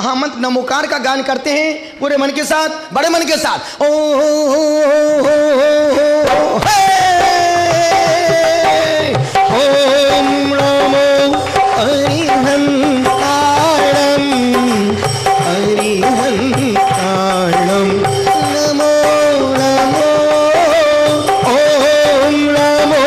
महामंत्र नमोकार का गान करते हैं पूरे मन के साथ, बड़े मन के साथ। ओ ओम नमो अरिहंताणं अरिहंताणं नमो नमो ओम नमो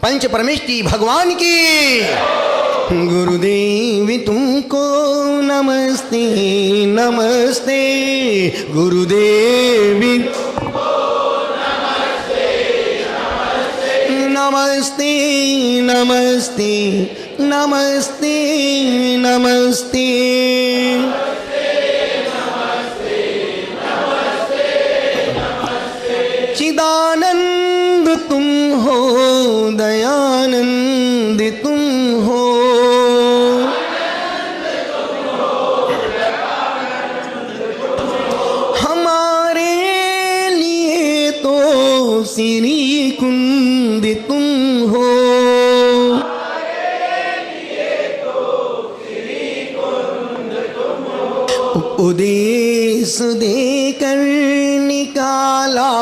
पंच परमेष्टि भगवान की। गुरुदेव तुमको नमस्ते नमस्ते, गुरुदेव नमस्ते नमस्ते नमस्ते नमस्ते। चिदानंद तुम हो, दयानंद तुम हो, हमारे लिए तो श्री कुंद तुम हो। उपदेश देकर निकाला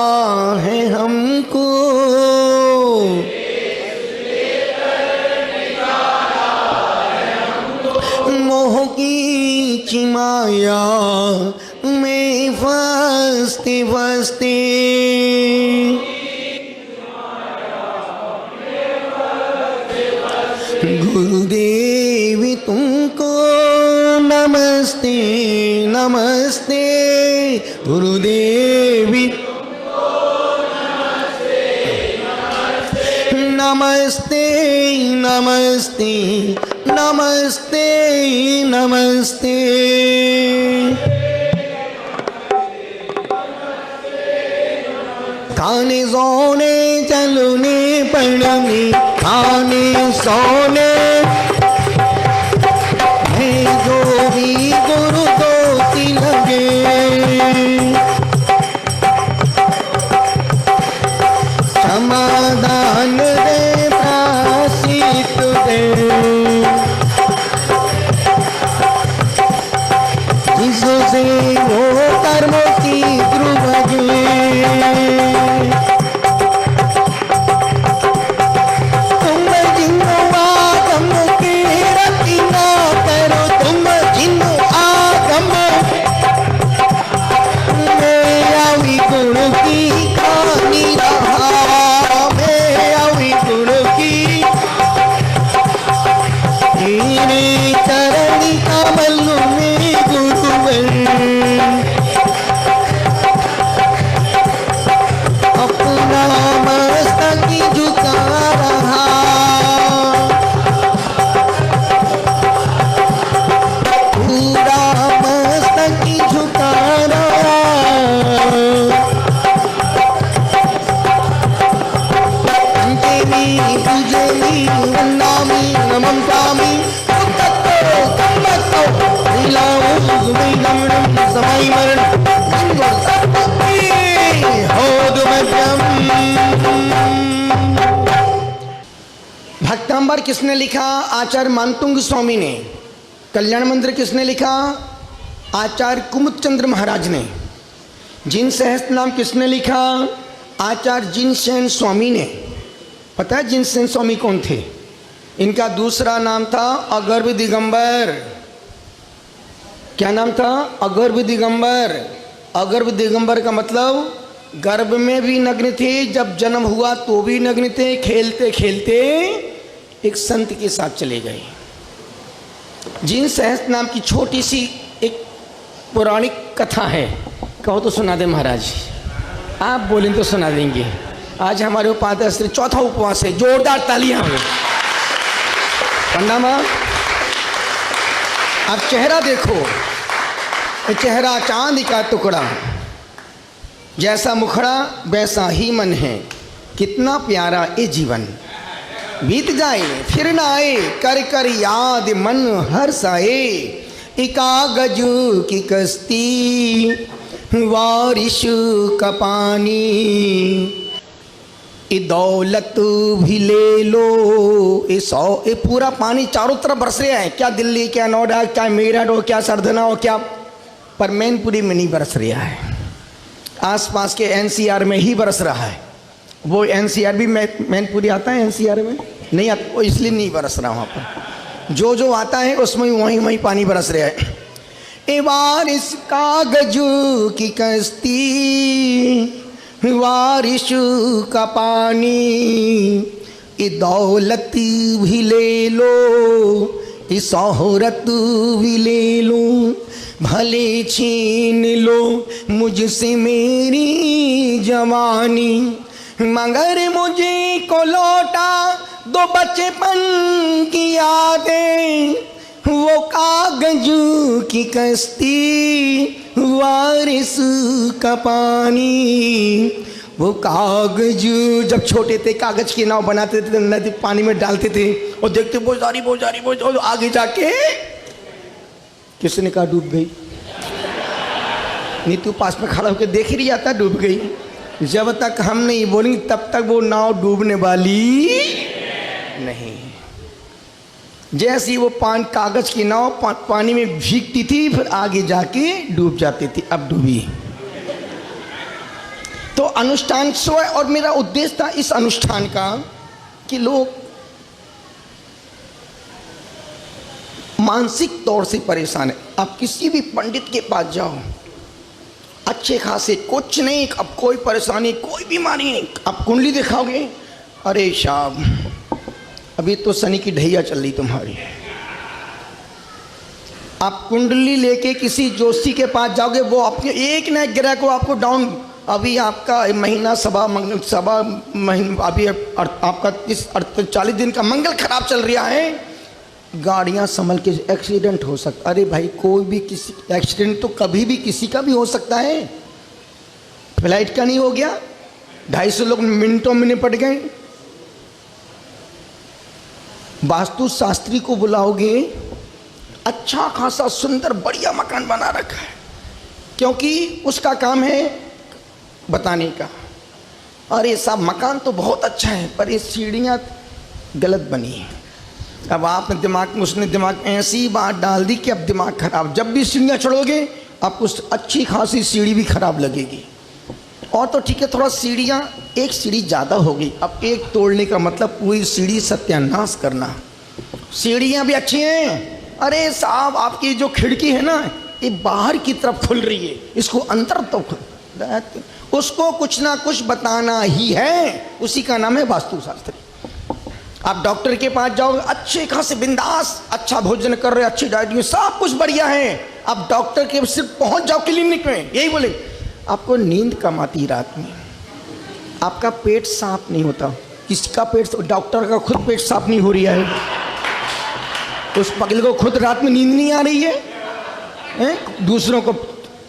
है हमको, मोह की चिमाया में फंसते फंसते। गुरुदेव तुमको नमस्ते नमस्ते, गुरुदेव नमस्ते नमस्ते नमस्ते नमस्ते। खाने सोने चलने पड़ने, खाने सोने जो भी गुरु दोषी लगे, समाधान दे प्रायश्चित दे, जिससे वो कर्मों की ध्रुव जुए। वन्दामि नमं स्वामी उत्तक्तो कम्मक्तो लीलाओं जुबैदमणं समय मरण भक्तांबर किसने लिखा? आचार्य मानतुंग स्वामी ने। कल्याण मंत्र किसने लिखा? आचार्य कुमुदचंद्र महाराज ने। जिन सहस्त्र नाम किसने लिखा? आचार्य जिनसेन स्वामी ने। पता है जिनसेन स्वामी कौन थे? इनका दूसरा नाम था अगर्भ दिगंबर। क्या नाम था? अगर्भ दिगंबर। अगर्भ दिगंबर का मतलब गर्भ में भी नग्न थे, जब जन्म हुआ तो भी नग्न थे, खेलते खेलते एक संत के साथ चले गए। जिन सहस्त्र नाम की छोटी सी एक पौराणिक कथा है, कहो तो सुना दे महाराज। आप बोलें तो सुना देंगे। आज हमारे उपाध्याय चौथा उपवास है, जोरदार तालियां हो। पंडा माँ आप चेहरा देखो, चेहरा चांद का टुकड़ा, जैसा मुखड़ा वैसा ही मन है, कितना प्यारा ये जीवन। बीत जाए फिर ना आए, कर कर याद मन हर्षाए। कागज की कश्ती बारिश का पानी, ये दौलत भी ले लो, ये पूरा पानी चारों तरफ बरस रहा है। क्या दिल्ली, क्या नोएडा, क्या मेरठ हो, क्या सरधना हो, क्या, पर मैनपुरी में नहीं बरस रहा है। आसपास के एनसीआर में ही बरस रहा है। वो एनसीआर भी मैनपुरी आता है, एनसीआर में नहीं आता, वो इसलिए नहीं बरस रहा वहाँ पर। जो जो आता है उसमें वहीं वहीं पानी बरस रहा है। ए बारिश कागज की कश्ती, बारिश का पानी, ये दौलत भी ले लो, ये शोहरत भी ले लो, भले छीन लो मुझसे मेरी जवानी, मगर मुझे को लौटा दो बचपन की यादें। वो कागज की कश्ती, बारिश का पानी, वो कागज जब छोटे थे कागज की नाव बनाते थे, नदी पानी में डालते थे और देखते बोझारी बोझारी बोझारी, आगे जाके किसने कहा डूब गई। नीतू पास में खड़ा होकर देख ही रही आता डूब गई। जब तक हम नहीं बोलेंगे तब तक वो नाव डूबने वाली नहीं। जैसी वो कागज की नाव पानी में भीगती थी, फिर आगे जाके डूब जाती थी, अब डूबी। तो अनुष्ठान सो है, और मेरा उद्देश्य था इस अनुष्ठान का कि लोग मानसिक तौर से परेशान है। आप किसी भी पंडित के पास जाओ, अच्छे खासे कुछ नहीं, अब कोई परेशानी कोई बीमारी नहीं, आप कुंडली दिखाओगे, अरे साहब अभी तो शनि की ढैया चल रही तुम्हारी। आप कुंडली लेके किसी जोशी के पास जाओगे, वो अपने एक न एक ग्रह को आपको डाउन, अभी आपका महीना अभी आपका 40 दिन का मंगल खराब चल रहा है, गाड़ियां संभल के, एक्सीडेंट हो सकता। अरे भाई कोई भी किसी एक्सीडेंट तो कभी भी किसी का भी हो सकता है। फ्लाइट का नहीं हो गया, 250 लोग मिनटों में निपट गए। वास्तु शास्त्री को बुलाओगे, अच्छा खासा सुंदर बढ़िया मकान बना रखा है, क्योंकि उसका काम है बताने का। अरे साहब मकान तो बहुत अच्छा है, पर ये सीढ़ियाँ गलत बनी है। अब आपने दिमाग में, उसने दिमाग में ऐसी बात डाल दी कि अब दिमाग खराब। जब भी सीढ़ियाँ चढ़ोगे आपको अच्छी खासी सीढ़ी भी खराब लगेगी। और तो ठीक है, थोड़ा सीढ़ियाँ, एक सीढ़ी ज़्यादा हो गई, अब एक तोड़ने का मतलब पूरी सीढ़ी सत्यानाश करना। सीढ़ियाँ भी अच्छी हैं, अरे साहब आपकी जो खिड़की है ना ये बाहर की तरफ खुल रही है, इसको अंदर तो खुल, उसको कुछ ना कुछ बताना ही है, उसी का नाम है वास्तुशास्त्री। आप डॉक्टर के पास जाओगे, अच्छे खासे बिंदास, अच्छा भोजन कर रहे, अच्छी डाइट में सब कुछ बढ़िया है, आप डॉक्टर के सिर्फ पहुंच जाओ क्लिनिक में, यही बोले आपको नींद कम आती रात में, आपका पेट साफ नहीं होता। किसका पेट? डॉक्टर का खुद पेट साफ नहीं हो रहा है, उस पगले को खुद रात में नींद नहीं आ रही है।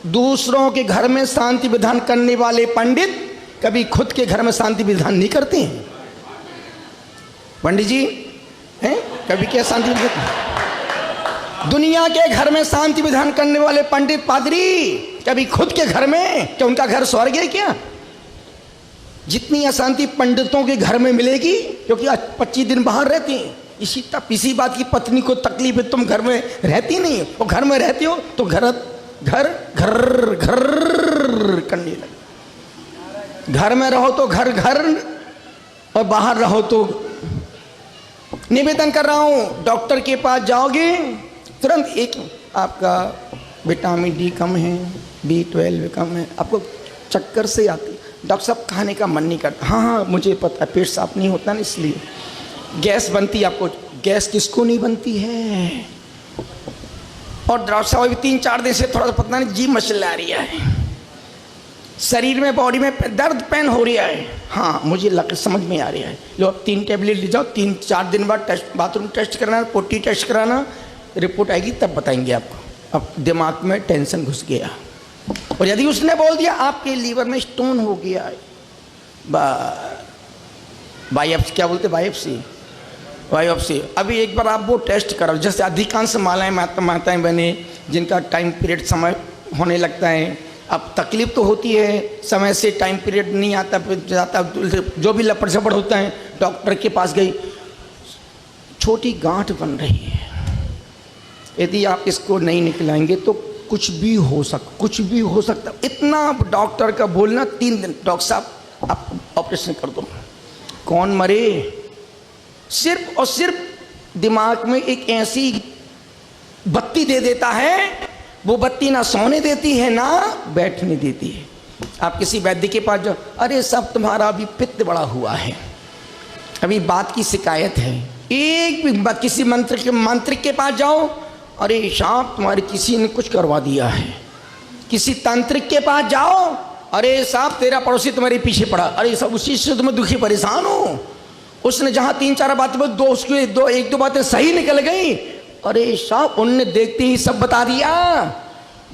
दूसरों के घर में शांति विधान करने वाले पंडित कभी खुद के घर में शांति विधान नहीं करते हैं। पंडित जी कभी क्या शांति दुनिया के घर में शांति विधान करने वाले पंडित पादरी कभी खुद के घर में, क्या उनका घर स्वर्ग है क्या? जितनी अशांति पंडितों के घर में मिलेगी, क्योंकि आज 25 दिन बाहर रहते हैं, इसी बात की पत्नी को तकलीफ है, तुम घर में रहती नहीं हो, और घर में रहती हो तो घर घर घर घर करने लगे। घर में रहो तो घर घर, और बाहर रहो तो। निवेदन कर रहा हूं, डॉक्टर के पास जाओगे तुरंत एक आपका विटामिन डी कम है, B12 कम है, आपको चक्कर से आती, डॉक्टर साहब खाने का मन नहीं करता। हाँ मुझे पता है, पेट साफ नहीं होता ना, इसलिए गैस बनती है आपको। गैस किसको नहीं बनती है? और डॉक्टर साहब अभी 3-4 दिन से थोड़ा सा पता नहीं जी मचला रही है, शरीर में बॉडी में दर्द पेन हो रहा है। हाँ मुझे समझ में आ रहा है, लो 3 टेबलेट ले जाओ, 3-4 दिन बाद टेस्ट, बाथरूम टेस्ट कराना, पोटी टेस्ट कराना, रिपोर्ट आएगी तब बताएंगे आपको। अब दिमाग में टेंशन घुस गया, और यदि उसने बोल दिया आपके लीवर में स्टोन हो गया है, बायोप्सी, क्या बोलते बायोप्सी, अभी एक बार आप वो टेस्ट करो। जैसे अधिकांश मालाएं माताएं बहने जिनका टाइम पीरियड समय होने लगता है, अब तकलीफ तो होती है, समय से टाइम पीरियड नहीं आता, जाता, जो भी लपड़ झपड़ होता है, डॉक्टर के पास गई, छोटी गांठ बन रही है, यदि आप इसको नहीं निकलाएंगे तो कुछ भी हो सकता। इतना डॉक्टर का बोलना, 3 दिन डॉक्टर साहब आप ऑपरेशन कर दो। कौन मरे? सिर्फ और सिर्फ दिमाग में एक ऐसी बत्ती दे देता है, वो बत्ती ना सोने देती है ना बैठने देती है। आप किसी वैद्य के पास जाओ, अरे सब तुम्हारा अभी पित्त बड़ा हुआ है, अभी बात की शिकायत है। एक भी बात, किसी मंत्रिक के पास जाओ, अरे साहब तुम्हारे किसी ने कुछ करवा दिया है। किसी तांत्रिक के पास जाओ, अरे साहब तेरा पड़ोसी तुम्हारे पीछे पड़ा, अरे सब उसी से तुम्हें दुखी परेशान हो, उसने जहां 3-4 बातें बोली, उसकी एक दो बातें सही निकल गई, अरे साहब उनने देखते ही सब बता दिया।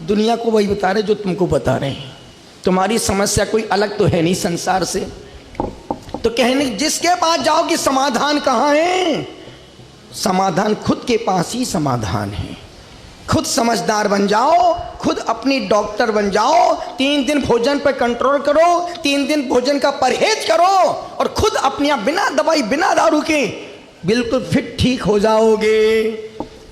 दुनिया को वही बता रहे जो तुमको बता रहे हैं। तुम्हारी समस्या कोई अलग तो है नहीं संसार से। तो कहने जिसके पास जाओ कि समाधान कहाँ है, समाधान खुद के पास ही समाधान है। खुद समझदार बन जाओ, खुद अपनी डॉक्टर बन जाओ। 3 दिन भोजन पर कंट्रोल करो, 3 दिन भोजन का परहेज करो, और खुद अपने बिना दवाई बिना दारू के बिल्कुल फिट ठीक हो जाओगे।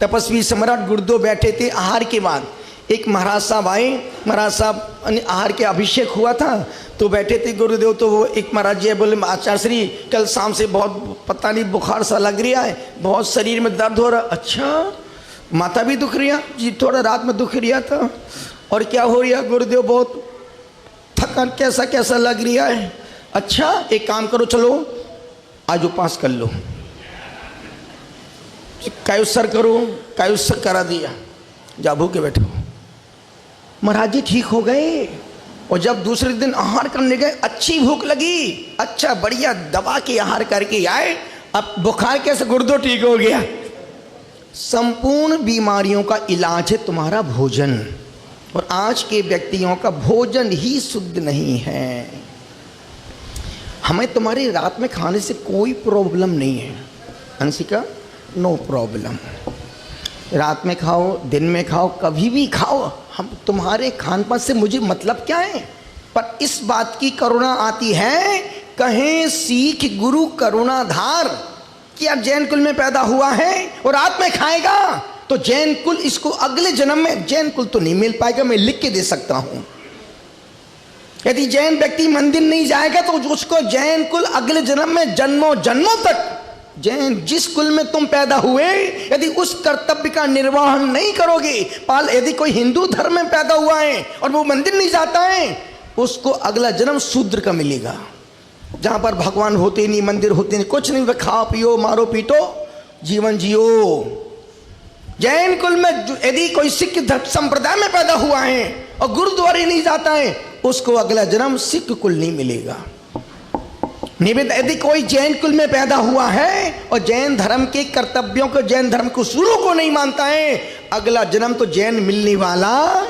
तपस्वी सम्राट गुरुदेव बैठे थे आहार के बाद, एक महाराज साहब आए, महाराज साहब आहार के अभिषेक हुआ था तो बैठे थे गुरुदेव, तो वो एक महाराज जी बोले, आचार्य श्री कल शाम से बहुत पता नहीं बुखार सा लग रहा है, बहुत शरीर में दर्द हो रहा। अच्छा माथा भी दुख रहा जी? थोड़ा रात में दुख रहा था। और क्या हो रहा गुरुदेव? बहुत थकान कैसा कैसा लग रहा है। अच्छा एक काम करो, चलो आज उपास कर लो, कायुसर करो, कायुसर करा दिया, जा भूखे बैठो। महाराज जी ठीक हो गए, और जब दूसरे दिन आहार करने गए, अच्छी भूख लगी, अच्छा बढ़िया दबा के आहार करके आए, अब बुखार कैसे? गुरुदेव ठीक हो गया। संपूर्ण बीमारियों का इलाज है तुम्हारा भोजन, और आज के व्यक्तियों का भोजन ही शुद्ध नहीं है। हमें तुम्हारी रात में खाने से कोई प्रॉब्लम नहीं है अंशिका, नो प्रॉब्लम। रात में खाओ, दिन में खाओ, कभी भी खाओ, हम तुम्हारे खान पान से मुझे मतलब क्या है। पर इस बात की करुणा आती है, कहें सीख गुरु करुणाधार, क्या जैन कुल में पैदा हुआ है और रात में खाएगा तो जैन कुल इसको अगले जन्म में, जैन कुल तो नहीं मिल पाएगा, मैं लिख के दे सकता हूं। यदि जैन व्यक्ति मंदिर नहीं जाएगा तो उसको जैन कुल अगले जन्म में जन्मों जन्मों तक, जैन जिस कुल में तुम पैदा हुए, यदि उस कर्तव्य का निर्वहन नहीं करोगे, यदि कोई हिंदू धर्म में पैदा हुआ है और वो मंदिर नहीं जाता है, उसको अगला जन्म शूद्र का मिलेगा, जहां पर भगवान होते नहीं, मंदिर होते नहीं, कुछ नहीं, खाओ पियो मारो पीटो जीवन जियो। जैन कुल में यदि कोई सिख धर्म संप्रदाय में पैदा हुआ है और गुरुद्वारे नहीं जाता है, उसको अगला जन्म सिख कुल नहीं मिलेगा। निवेद यदि कोई जैन कुल में पैदा हुआ है और जैन धर्म के कर्तव्यों को, जैन धर्म को शुरू को नहीं मानता है, अगला जन्म तो जैन मिलने वाला।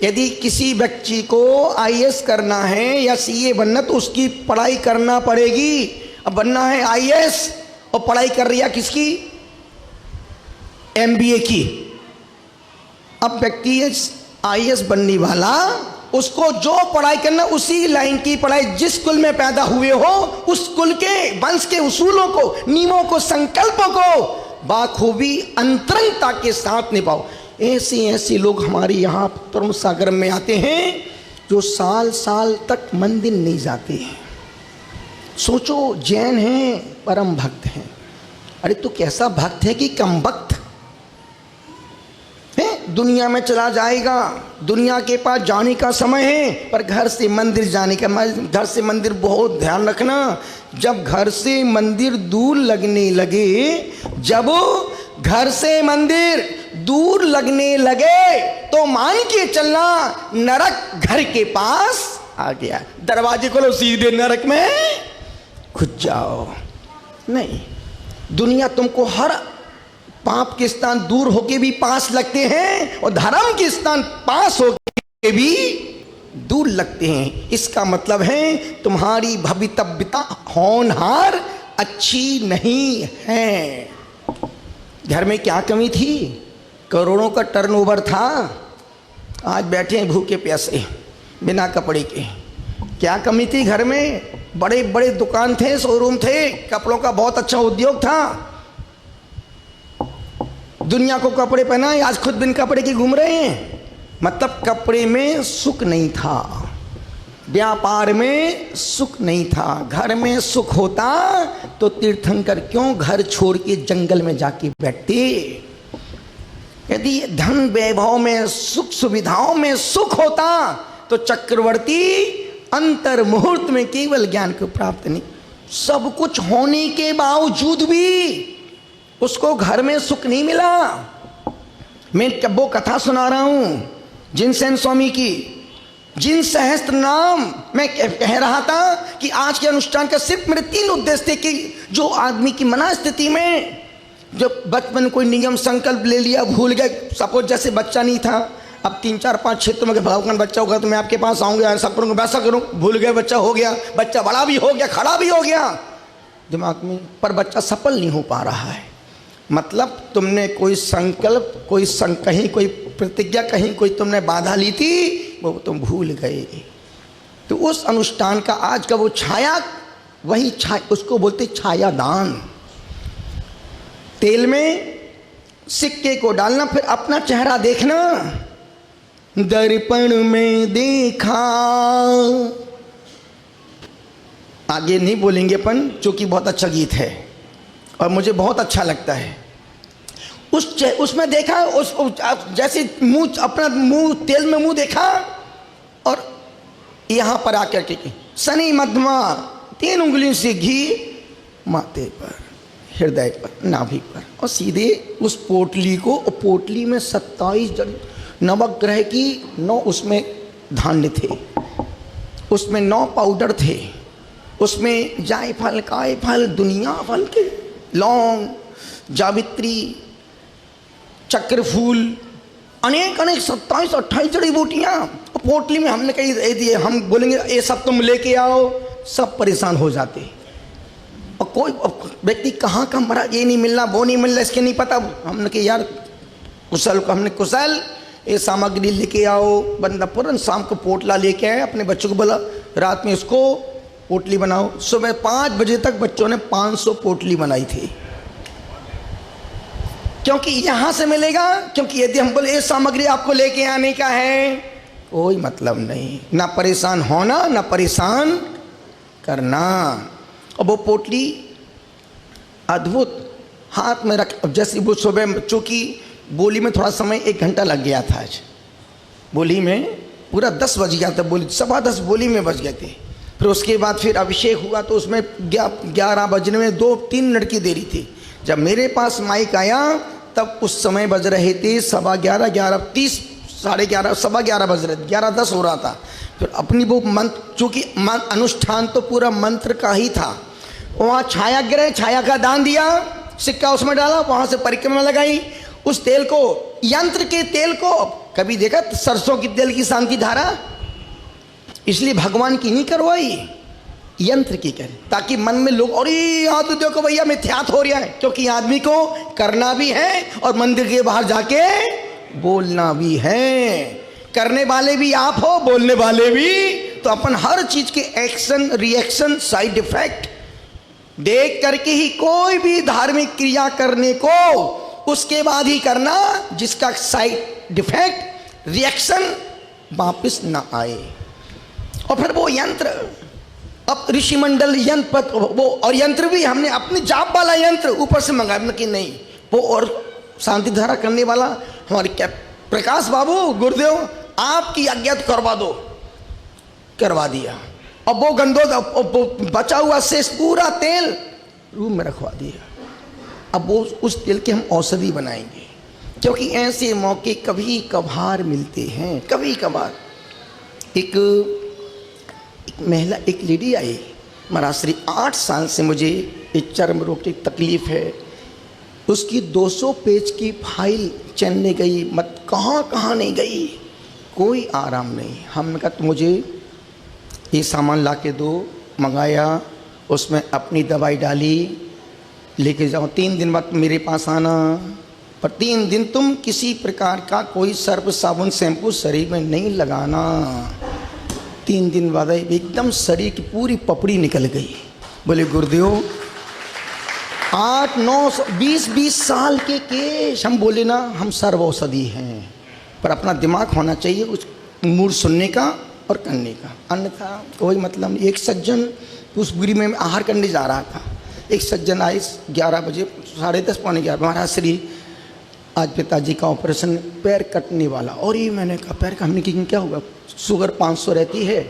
यदि किसी व्यक्ति को IAS करना है या CA बनना, तो उसकी पढ़ाई करना पड़ेगी। अब बनना है IAS और पढ़ाई कर रही है किसकी? MBA की, अब व्यक्ति IAS बनने वाला, उसको जो पढ़ाई करना उसी लाइन की पढ़ाई, जिस कुल में पैदा हुए हो उस कुल के वंश के उसूलों को, नियमों को, संकल्पों को बाखूबी अंतरंगता के साथ निभाओ। ऐसे लोग हमारे यहाँ धर्म सागर में आते हैं जो साल साल तक मंदिर नहीं जाते हैं। सोचो, जैन हैं, परम भक्त हैं। अरे तो कैसा भक्त है कि कम भक्त है, दुनिया में चला जाएगा, दुनिया के पास जाने का समय है, पर घर से मंदिर जाने का, घर से मंदिर बहुत ध्यान रखना, जब घर से मंदिर दूर लगने लगे, जब घर से मंदिर दूर लगने लगे तो मान के चलना नरक घर के पास आ गया। दरवाजे खोलो, सीधे नरक में घुस जाओ। नहीं, दुनिया तुमको हर पाप के स्थान दूर होके भी पास लगते हैं और धर्म के स्थान पास होके भी दूर लगते हैं। इसका मतलब है तुम्हारी भवितव्यता होनहार अच्छी नहीं है। घर में क्या कमी थी? करोड़ों का टर्नओवर था, आज बैठे हैं भूखे प्यासे बिना कपड़े के। क्या कमी थी घर में? बड़े बड़े दुकान थे, शोरूम थे, कपड़ों का बहुत अच्छा उद्योग था, दुनिया को कपड़े पहनाए, आज खुद बिन कपड़े के घूम रहे हैं। मतलब कपड़े में सुख नहीं था, व्यापार में सुख नहीं था। घर में सुख होता तो तीर्थंकर क्यों घर छोड़ के जंगल में जाके बैठते? यदि धन वैभव में, सुख सुविधाओं में सुख होता तो चक्रवर्ती अंतर मुहूर्त में केवल ज्ञान को प्राप्त नहीं, सब कुछ होने के बावजूद भी उसको घर में सुख नहीं मिला। मैं वो कथा सुना रहा हूं जिनसेन स्वामी की, जिन सहस्त्र नाम। मैं कह रहा था कि आज के अनुष्ठान का सिर्फ मेरे 3 उद्देश्य थे कि जो आदमी की मना स्थिति में जब बचपन कोई नियम संकल्प ले लिया, भूल गए, सपोज जैसे बच्चा नहीं था, अब 3 4 5 क्षेत्रों में भगवान बच्चा होगा तो मैं आपके पास आऊँगा, ऐसा करूँगा वैसा करूँ, भूल गए, बच्चा हो गया, बच्चा बड़ा भी हो गया, खड़ा भी हो गया दिमाग में, पर बच्चा सफल नहीं हो पा रहा है। मतलब तुमने कोई संकल्प, कहीं कोई प्रतिज्ञा, कहीं कोई तुमने बाधा ली थी, वो तुम भूल गए। तो उस अनुष्ठान का आज का वो छाया, वही छाया, उसको बोलते छाया दान। तेल में सिक्के को डालना, फिर अपना चेहरा देखना। दर्पण में देखा, आगे नहीं बोलेंगे अपन, क्योंकि बहुत अच्छा गीत है और मुझे बहुत अच्छा लगता है। उसमें देखा, उस जैसे मुंह, अपना मुंह तेल में मुंह देखा और यहाँ पर आकर के शनि मध्यमा 3 उंगली से घी माथे पर, हृदय पर, नाभि पर, और सीधे उस पोटली को, पोटली में 27 नवग्रह की 9 उसमें धान्य थे, उसमें 9 पाउडर थे, उसमें जायफल, कायफल, दुनिया फल के, लौंग, जावित्री, चक्रफूल, अनेक 27-28 जड़ी बूटियाँ पोटली में हमने कही दिए। हम बोलेंगे ये सब तुम लेके आओ, सब परेशान हो जाते। और कोई व्यक्ति कहाँ का मरा, ये नहीं मिलना, वो नहीं मिलना, इसके नहीं पता। हमने कहा यार कुशल ये सामग्री लेके आओ। बंदा पूरन शाम को पोटला लेके आए, अपने बच्चों को बोला रात में इसको पोटली बनाओ। सुबह 5 बजे तक बच्चों ने 500 पोटली बनाई थी, क्योंकि यहाँ से मिलेगा। क्योंकि यदि हम बोले ये सामग्री आपको लेके आने का है, कोई मतलब नहीं, ना परेशान होना ना परेशान करना। और वो पोटली अद्भुत हाथ में रख, जैसे वो सुबह, चूँकि बोली में थोड़ा समय 1 घंटा लग गया था, आज बोली में पूरा 10 बज गया था, बोली 10:15 बोली में बज गए थे। फिर उसके बाद फिर अभिषेक हुआ तो उसमें 11 बजने में 2-3 मिनट की देरी थी। जब मेरे पास माइक आया तब उस समय बज रहे थे 11:15, 11:30, 11:30, 11:15 बज रहे थे, 11:10 हो रहा था। फिर अपनी वो मंत्र, चूँकि अनुष्ठान तो पूरा मंत्र का ही था, वहाँ छायाग्रह, छाया का दान दिया, सिक्का उसमें डाला, वहाँ से परिक्रमा लगाई। उस तेल को, यंत्र के तेल को, कभी देखा सरसों की तेल की शांति धारा? इसलिए भगवान की नहीं करवाई, यंत्र की करें, ताकि मन में लोग और यहाँ तो देखो भैया मिथ्यात हो रहा है, क्योंकि आदमी को करना भी है और मंदिर के बाहर जाके बोलना भी है। करने वाले भी आप हो, बोलने वाले भी, तो अपन हर चीज के एक्शन रिएक्शन साइड इफेक्ट देख करके ही कोई भी धार्मिक क्रिया करने को उसके बाद ही करना, जिसका साइड इफेक्ट रिएक्शन वापस ना आए। और फिर वो यंत्र, अब ऋषि मंडल यंत्र वो, और यंत्र भी हमने अपने जाप वाला यंत्र ऊपर से मंगाया कि नहीं, वो और शांति धारा करने वाला हमारे क्या प्रकाश बाबू गुरुदेव आपकी आज्ञा तो करवा दो, करवा दिया। अब वो गंदो बचा हुआ शेष पूरा तेल रूम में रखवा दिया। अब वो उस तेल की हम औषधि बनाएंगे, क्योंकि ऐसे मौके कभी कभार मिलते हैं, कभी कभार। एक महिला, एक लेडी आई महाराष्ट्री, 8 साल से मुझे एक चर्म रोग की तकलीफ है। उसकी 200 पेज की फाइल चलने गई, मत कहाँ नहीं गई, कोई आराम नहीं। हमने कहा तो मुझे ये सामान ला के दो, मंगाया, उसमें अपनी दवाई डाली, लेके जाओ 3 दिन बाद मेरे पास आना, पर 3 दिन तुम किसी प्रकार का कोई सर्फ साबुन शैम्पू शरीर में नहीं लगाना। 3 दिन बाद एकदम शरीर की पूरी पपड़ी निकल गई। बोले गुरुदेव 8, 9, 20 साल के केश। हम बोले ना हम सर्व औषधि हैं, पर अपना दिमाग होना चाहिए उस मूड सुनने का और करने का, अन्यथा कोई मतलब नहीं। एक सज्जन उस बुरी में आहार करने जा रहा था, एक सज्जन आए 11 बजे, 10:30 पौने 11, महाराज श्री आज पिताजी का ऑपरेशन, पैर कटने वाला। और ये मैंने कहा पैर का, हमने कहा क्या हुआ, शुगर 500 रहती है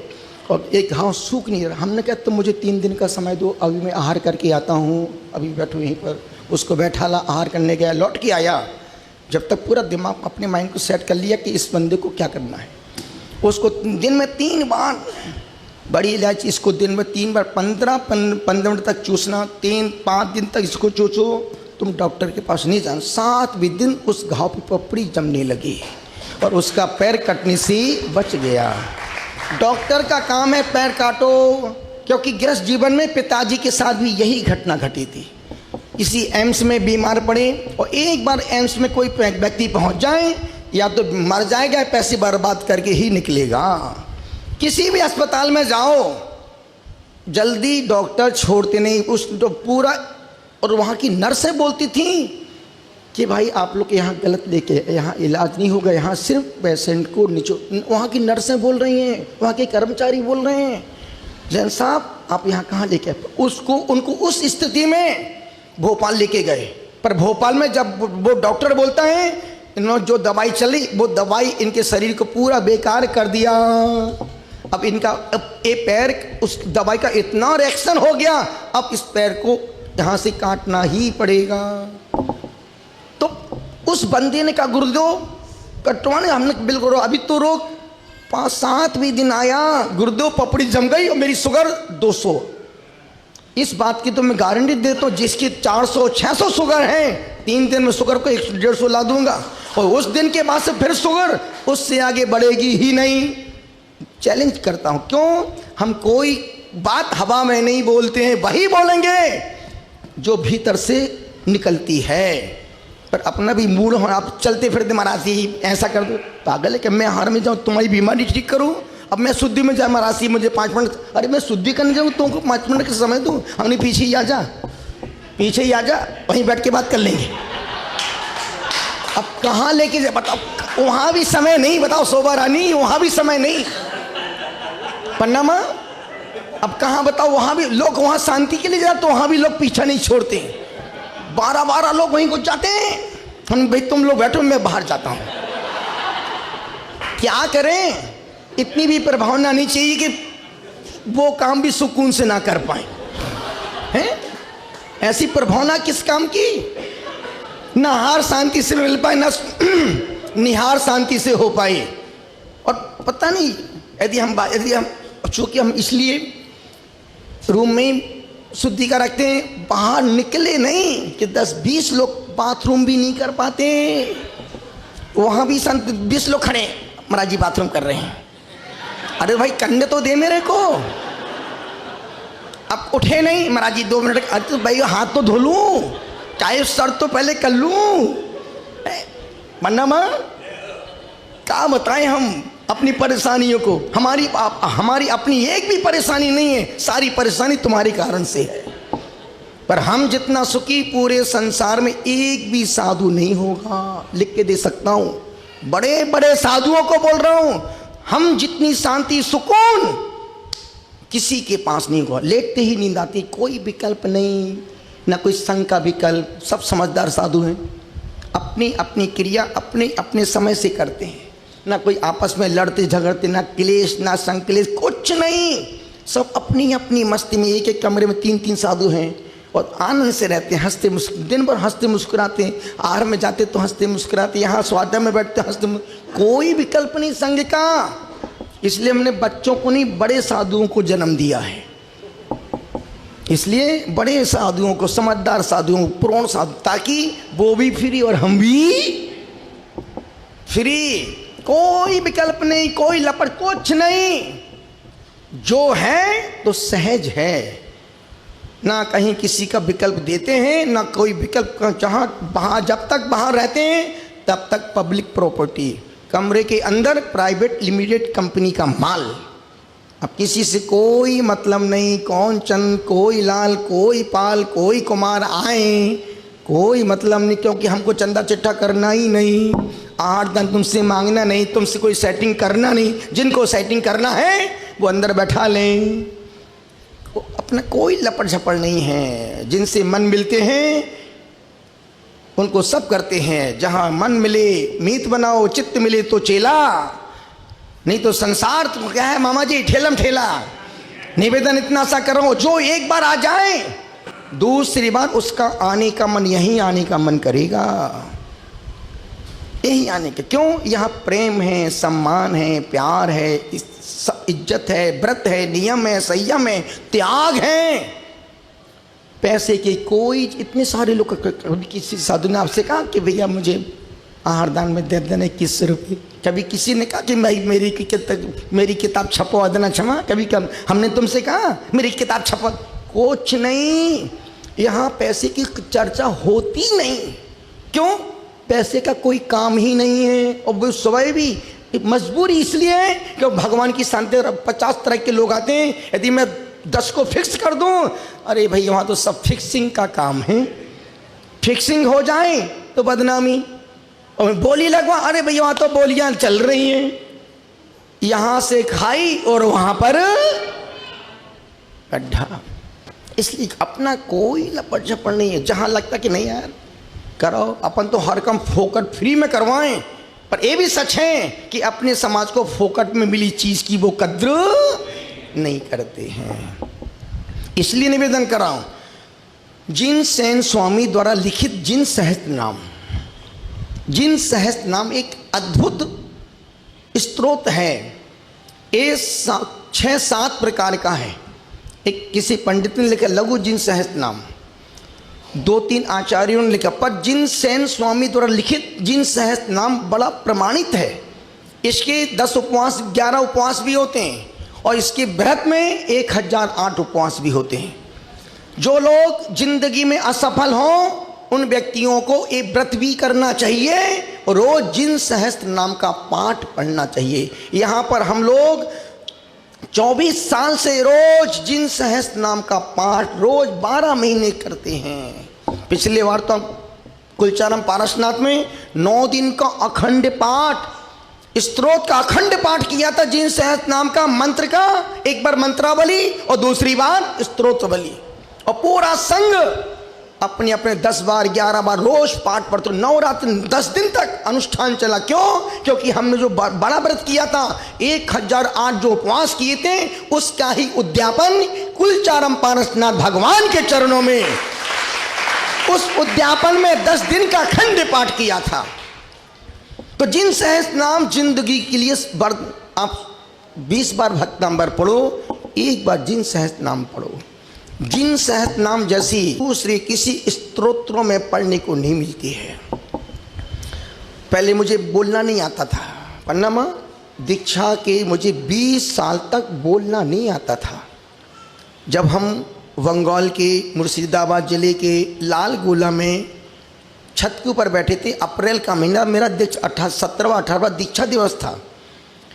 और एक घाव सूख नहीं रहा। हमने कहा तो मुझे 3 दिन का समय दो, अभी मैं आहार करके आता हूँ, अभी बैठो यहीं पर। उसको बैठा ला, आहार करने गया, लौट के आया, जब तक पूरा दिमाग अपने माइंड को सेट कर लिया कि इस बंदे को क्या करना है। उसको दिन में 3 बार बड़ी इलायची, इसको दिन में 3 बार 15 मिनट तक चूसना, 3-5 दिन तक इसको चूसो, तुम डॉक्टर के पास नहीं जाना। 7वें दिन उस घाव की पपड़ी जमने लगी और उसका पैर कटने से बच गया। डॉक्टर का काम है पैर काटो, क्योंकि गृहस्थ जीवन में पिताजी के साथ भी यही घटना घटी थी। इसी एम्स में बीमार पड़े और एक बार एम्स में कोई व्यक्ति पहुंच जाए, या तो मर जाएगा, पैसे बर्बाद करके ही निकलेगा। किसी भी अस्पताल में जाओ, जल्दी डॉक्टर छोड़ते नहीं उस तो पूरा। और वहाँ की नर्सें बोलती थी कि भाई आप लोग यहाँ गलत लेके, यहाँ इलाज नहीं होगा, यहाँ सिर्फ पेशेंट को नीचे। वहाँ की नर्सें बोल रही हैं, वहाँ के कर्मचारी बोल रहे हैं, जैन साहब आप यहाँ कहाँ लेके आए। उसको उनको उस स्थिति में भोपाल लेके गए, पर भोपाल में जब वो डॉक्टर बोलता है इन्होंने जो दवाई चली, वो दवाई इनके शरीर को पूरा बेकार कर दिया। अब इनका ये पैर उस दवाई का इतना रिएक्शन हो गया, अब इस पैर को यहाँ से काटना ही पड़ेगा। तो उस बंदे ने कहा गुरुदेव कटवाने, हमने बिल्कुल अभी तो रोक। 5-7वें दिन आया, गुरुदेव पपड़ी जम गई और मेरी शुगर 200। इस बात की तो मैं गारंटी देता हूँ, जिसकी 400-600 शुगर है, 3 दिन में शुगर को 100-150 ला दूंगा, और उस दिन के बाद से फिर शुगर उससे आगे बढ़ेगी ही नहीं। चैलेंज करता हूँ, क्यों हम कोई बात हवा में नहीं बोलते हैं, वही बोलेंगे जो भीतर से निकलती है। पर अपना भी मूड हो, आप चलते फिरते महाराज जी ऐसा कर दो, पागल है कि मैं हार में जाऊँ तुम्हारी बीमारी ठीक करूँ। अब मैं शुद्धि में जाए महाराज जी मुझे 5 मिनट, अरे मैं शुद्धि करने जाऊँ तुमको 5 मिनट का समय दूँ, हमने पीछे ही आ जा, पीछे ही आ जा, वहीं बैठ के बात कर लेंगे। अब कहाँ लेके जाए बताओ, वहाँ भी समय नहीं, बताओ शोभा रानी वहाँ भी समय नहीं, पन्नामा अब कहाँ बताओ, वहाँ भी लोग वहाँ शांति के लिए जाते, तो वहाँ भी लोग पीछा नहीं छोड़ते। 12 लोग वहीं घुस जाते हैं। हम भाई तुम लोग बैठो, मैं बाहर जाता हूँ। क्या करें, इतनी भी प्रभावना नहीं चाहिए कि वो काम भी सुकून से ना कर पाए हैं। ऐसी प्रभावना किस काम की, ना हार शांति से मिल पाए, ना निहार शांति से हो पाए। और पता नहीं यदि हम चूंकि हम इसलिए रूम में शुद्धि का रखते हैं, बाहर निकले नहीं कि 10-20 लोग बाथरूम भी नहीं कर पाते। वहाँ भी 20 लोग खड़े, महाराज जी बाथरूम कर रहे हैं। अरे भाई करने तो दे मेरे को, अब उठे नहीं महाराज जी 2 मिनट, अरे तो भाई हाथ तो धो लूं, चाहे सर तो पहले कर लूं, वरना मां क्या बताएं हम अपनी परेशानियों को। हमारी अपनी एक भी परेशानी नहीं है, सारी परेशानी तुम्हारे कारण से है। पर हम जितना सुखी पूरे संसार में एक भी साधु नहीं होगा, लिख के दे सकता हूं। बड़े बड़े साधुओं को बोल रहा हूं, हम जितनी शांति सुकून किसी के पास नहीं होगा। लेटते ही नींद आती, कोई विकल्प नहीं, ना कोई संग का विकल्प। सब समझदार साधु हैं, अपनी अपनी क्रिया अपने अपने समय से करते हैं, ना कोई आपस में लड़ते झगड़ते, ना क्लेश ना संक्लेश, कुछ नहीं। सब अपनी अपनी मस्ती में एक एक कमरे में 3-3 साधु हैं और आनंद से रहते हैं, हंसते दिन भर हंसते मुस्कुराते हैं। आहार में जाते तो हंसते मुस्कुराते, यहाँ स्वाध्याय में बैठते हंसते, कोई विकल्प नहीं संग का। इसलिए हमने बच्चों को नहीं, बड़े साधुओं को जन्म दिया है। इसलिए बड़े साधुओं को, समझदार साधुओं को, पूर्ण साधु, ताकि वो भी फ्री और हम भी फ्री। कोई विकल्प नहीं, कोई लपट, कुछ नहीं। जो है तो सहज है, ना कहीं किसी का विकल्प देते हैं, ना कोई विकल्प। जहाँ वहाँ जब तक बाहर रहते हैं तब तक पब्लिक प्रॉपर्टी, कमरे के अंदर प्राइवेट लिमिटेड कंपनी का माल। अब किसी से कोई मतलब नहीं, कौन चंद, कोई लाल, कोई पाल, कोई कुमार आए, कोई मतलब नहीं, क्योंकि हमको चंदा चिट्ठा करना ही नहीं, आहार दान तुमसे मांगना नहीं, तुमसे कोई सेटिंग करना नहीं। जिनको सेटिंग करना है वो अंदर बैठा लें, अपना कोई लपट झपड़ नहीं है। जिनसे मन मिलते हैं उनको सब करते हैं। जहाँ मन मिले मीत बनाओ, चित्त मिले तो चेला, नहीं तो संसार तो क्या है मामा जी, ठेलम ठेला। निवेदन इतना सा करो, जो एक बार आ जाए दूसरी बार उसका आने का मन, यहीं आने का मन करेगा, यहीं आने के। क्यों? यहाँ प्रेम है, सम्मान है, प्यार है, इज्जत है, व्रत है, नियम है, संयम है, त्याग है। पैसे के कोई, इतने सारे लोग, किसी साधु ने आपसे कहा कि भैया मुझे आहार दान में दे देना 21 रुपये। कभी किसी ने कहा कि भाई मेरी किताब छपवा देना क्षमा? कभी हमने तुमसे कहा मेरी किताब छपवा? कुछ नहीं, यहाँ पैसे की चर्चा होती नहीं। क्यों? पैसे का कोई काम ही नहीं है। और वो स्वयं भी मजबूरी इसलिए है कि भगवान की शांति 50 तरह के लोग आते हैं। यदि मैं 10 को फिक्स कर दूं, अरे भाई वहाँ तो सब फिक्सिंग का काम है, फिक्सिंग हो जाए तो बदनामी। और बोली लगवा, अरे भैया वहाँ तो बोलियाँ चल रही हैं, यहाँ से खाई और वहाँ पर गड्ढा। इसलिए अपना कोई लपट झपट नहीं है। जहाँ लगता कि नहीं यार करो, अपन तो हर काम फोकट फ्री में करवाएं, पर ये भी सच है कि अपने समाज को फोकट में मिली चीज़ की वो कद्र नहीं करते हैं। इसलिए निवेदन कराऊं, जिन सेन स्वामी द्वारा लिखित जिन सहस्त्रनाम, जिन सहस्त्रनाम एक अद्भुत स्तोत्र है। ये 6-7 प्रकार का है। एक किसी पंडित ने लिखा लघु जिन सहस्त्रनाम, 2-3 आचार्यों ने लिखा, पर जिन सेन स्वामी द्वारा लिखित जिन सहस्त्रनाम बड़ा प्रमाणित है। इसके 10 उपवास, 11 उपवास भी होते हैं और इसके व्रत में 1008 उपवास भी होते हैं। जो लोग जिंदगी में असफल हों उन व्यक्तियों को ये व्रत भी करना चाहिए और रोज जिन सहस्त्र नाम का पाठ पढ़ना चाहिए। यहाँ पर हम लोग 24 साल से रोज जिन सहस्त्र नाम का पाठ रोज 12 महीने करते हैं। पिछले बार तो कुलचारम पारसनाथ में 9 दिन का अखंड पाठ, स्तोत्र का अखंड पाठ किया था। जिन सहस्त्र नाम का मंत्र का, एक बार मंत्रावली और दूसरी बार स्तोत्रवली, और पूरा संघ अपने अपने 10 बार 11 बार रोज पाठ पढ़ते। नवरात्र 10 दिन तक अनुष्ठान चला। क्यों? क्योंकि हमने जो बड़ा व्रत किया था, 1008 जो उपवास किए थे, उसका ही उद्यापन कुलचारम पारसनाथ भगवान के चरणों में, उस उद्यापन में 10 दिन का अखंड पाठ किया था। तो जिन सहस्त्र नाम जिंदगी के लिए आप 20 बार भक्तांबर पढ़ो, एक बार जिन सहस्त्र नाम पढ़ो। जिन सहस्त्र नाम जैसी दूसरे किसी स्तोत्रों में पढ़ने को नहीं मिलती है। पहले मुझे बोलना नहीं आता था, पन्नामा दीक्षा के मुझे 20 साल तक बोलना नहीं आता था। जब हम बंगाल के मुर्शिदाबाद ज़िले के लाल गोला में छत के ऊपर बैठे थे। अप्रैल का महीना, मेरा 17वां दीक्षा दिवस था।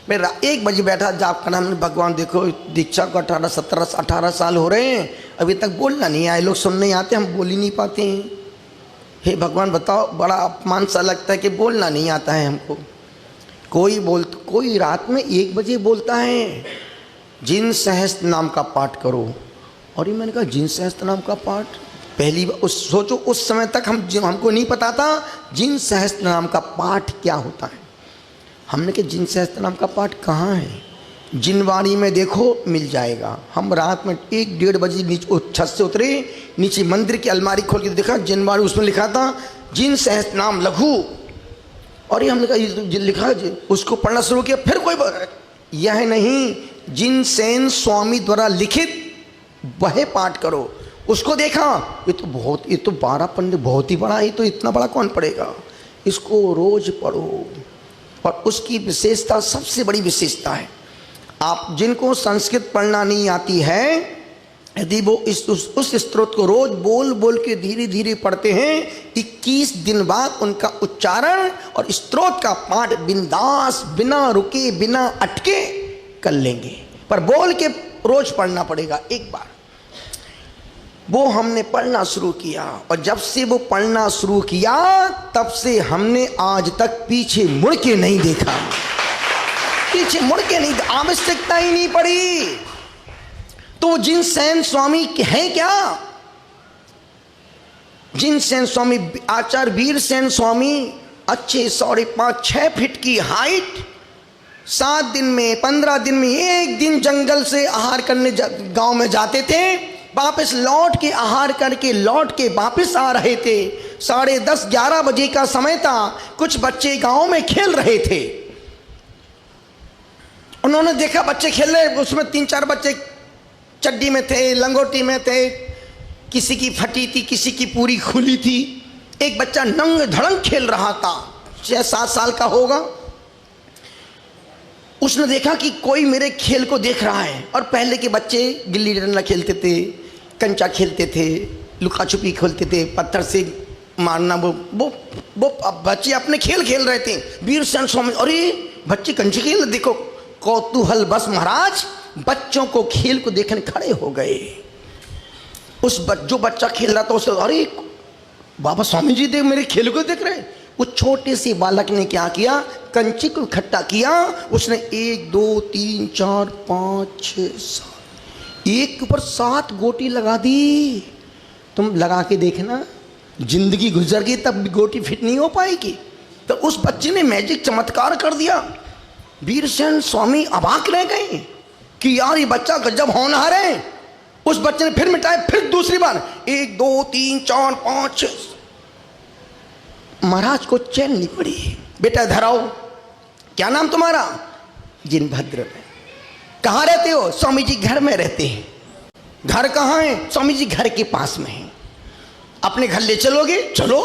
मैं 1 बजे बैठा, जाप करना। हमने भगवान देखो दीक्षा को 18 साल हो रहे हैं, अभी तक बोलना नहीं आए, लोग सुनने आते, हम बोल ही नहीं पाते हैं। हे भगवान बताओ, बड़ा अपमान सा लगता है कि बोलना नहीं आता है हमको। कोई रात में 1 बजे बोलता है जिन सहस्त्र नाम का पाठ करो। और ये मैंने कहा जिन सहस्त्र नाम का पाठ, पहली बार सोचो उस समय तक हमको नहीं पता था जिन सहस्त्र नाम का पाठ क्या होता है। हमने कहा जिन सहस्त्र नाम का पाठ कहाँ है? जिनवाणी में देखो मिल जाएगा। हम रात में 1-1:30 बजे नीचे छत से उतरे, नीचे मंदिर की अलमारी खोल के देखा जिनवाणी, उसमें लिखा था जिन सहस्त्र नाम लघु। और ये हमने कहा ये लिखा है, उसको पढ़ना शुरू किया। फिर कोई यह नहीं, जिन सेन स्वामी द्वारा लिखित वह पाठ करो। उसको देखा, ये तो 12 पन्ने बहुत ही बड़ा है, तो इतना बड़ा कौन पढ़ेगा, इसको रोज पढ़ो। और उसकी विशेषता, सबसे बड़ी विशेषता है, आप जिनको संस्कृत पढ़ना नहीं आती है, यदि वो उस स्त्रोत को रोज बोल बोल के धीरे धीरे पढ़ते हैं, 21 दिन बाद उनका उच्चारण और स्त्रोत का पाठ बिंदास, बिना रुके बिना अटके कर लेंगे। पर बोल के रोज पढ़ना पड़ेगा एक बार। वो हमने पढ़ना शुरू किया, और जब से वो पढ़ना शुरू किया तब से हमने आज तक पीछे मुड़ के नहीं देखा। पीछे मुड़ के नहीं, आवश्यकता ही नहीं पड़ी। तो जिन सेन स्वामी हैं क्या? जिन सेन स्वामी, आचार्य वीर सेन स्वामी, अच्छे 5.5-6 फीट की हाइट, 7 दिन में 15 दिन में 1 दिन जंगल से आहार करने गांव में जाते थे, वापस लौट के आहार करके लौट के वापस आ रहे थे। 10:30-11 बजे का समय था। कुछ बच्चे गांव में खेल रहे थे। उन्होंने देखा बच्चे खेल रहे, उसमें 3-4 बच्चे चड्डी में थे, लंगोटी में थे, किसी की फटी थी, किसी की पूरी खुली थी। एक बच्चा नंग धड़ंग खेल रहा था, 6-7 साल का होगा। उसने देखा कि कोई मेरे खेल को देख रहा है। और पहले के बच्चे गिल्ली डंडा खेलते थे, कंचा खेलते थे, लुका छुपी खेलते थे, पत्थर से मारना, वो अब बच्चे अपने खेल खेल रहे थे। वीर सेन स्वामी, अरे बच्चे कंचे खेल, देखो कौतूहल बस महाराज बच्चों को खेल को देखने खड़े हो गए। जो बच्चा खेल रहा था उसे, अरे बाबा स्वामी जी देख मेरे खेल को देख रहे। उस छोटे से बालक ने क्या किया, कंचे को इकट्ठा किया। उसने 1 2 3 4 5 6 7, एक के ऊपर 7 गोटी लगा दी। तुम लगा के देखना, जिंदगी गुजर गई तब भी गोटी फिट नहीं हो पाएगी। तो उस बच्चे ने मैजिक चमत्कार कर दिया। वीरसेन स्वामी अबाक रह गए कि यार ये बच्चा गजब होनहार है। उस बच्चे ने फिर मिटाया, फिर दूसरी बार 1 2 3 4 5 6। महाराज को चैन नहीं पड़ी। बेटा धराओ, क्या नाम तुम्हारा? जिनभद्र में। कहाँ रहते हो? स्वामी जी घर में रहते हैं। घर कहाँ है? स्वामी जी घर के पास में है। अपने घर ले चलोगे? चलो।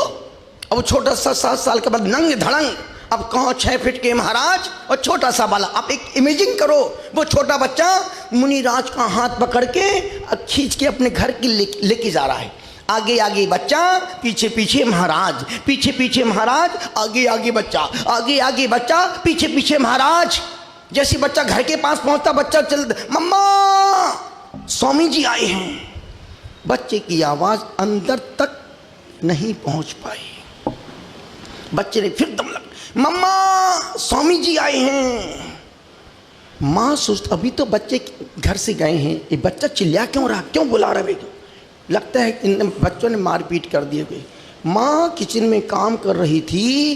अब छोटा सा 7 साल के बाद नंग धड़ंग, अब कहाँ 6 फीट के महाराज और छोटा सा बाला। आप एक इमेजिंग करो, वो छोटा बच्चा मुनिराज का हाथ पकड़ के खींच के अपने घर की लेके जा रहा है। आगे आगे बच्चा, पीछे पीछे महाराज, पीछे पीछे महाराज, आगे आगे बच्चा, आगे आगे बच्चा, पीछे पीछे महाराज। जैसे बच्चा घर के पास पहुंचता, बच्चा चल, मम्मा स्वामी जी आए हैं। बच्चे की आवाज अंदर तक नहीं पहुंच पाई। बच्चे ने फिर दम लग, मम्मा स्वामी जी आए हैं। माँ सोचती, अभी तो बच्चे घर से गए हैं, ये बच्चा चिल्ला क्यों रहा, क्यों बुला रहा है? लगता है इन बच्चों ने मारपीट कर दिए गई। माँ किचन में काम कर रही थी,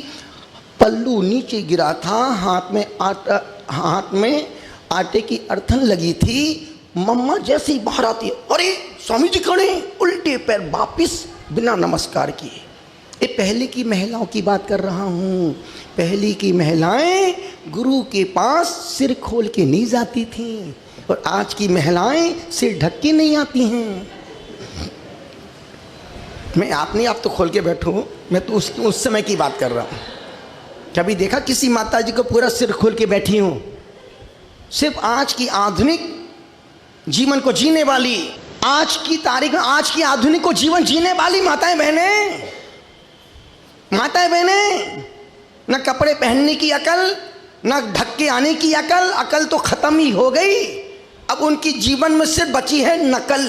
पल्लू नीचे गिरा था, हाथ में आटे की अर्थन लगी थी। मम्मा जैसे ही बाहर आती है, अरे स्वामी जी खड़े हैं, उल्टे पैर वापिस बिना नमस्कार किए। ये पहले की महिलाओं की बात कर रहा हूँ। पहले की महिलाएं गुरु के पास सिर खोल के नहीं जाती थीं, और आज की महिलाएं सिर ढक के नहीं आती हैं। मैं आप तो खोल के बैठो, मैं तो उस समय की बात कर रहा हूँ। कभी देखा किसी माता जी को पूरा सिर खोल के बैठी हूँ? सिर्फ आज की आधुनिक जीवन को जीने वाली आज की तारीख में, आज की आधुनिक को जीवन जीने वाली माताएं बहनें, माताएं बहनें, न कपड़े पहनने की अकल, न ढक के आने की अकल, अकल तो खत्म ही हो गई। अब उनकी जीवन में सिर्फ बची है नकल।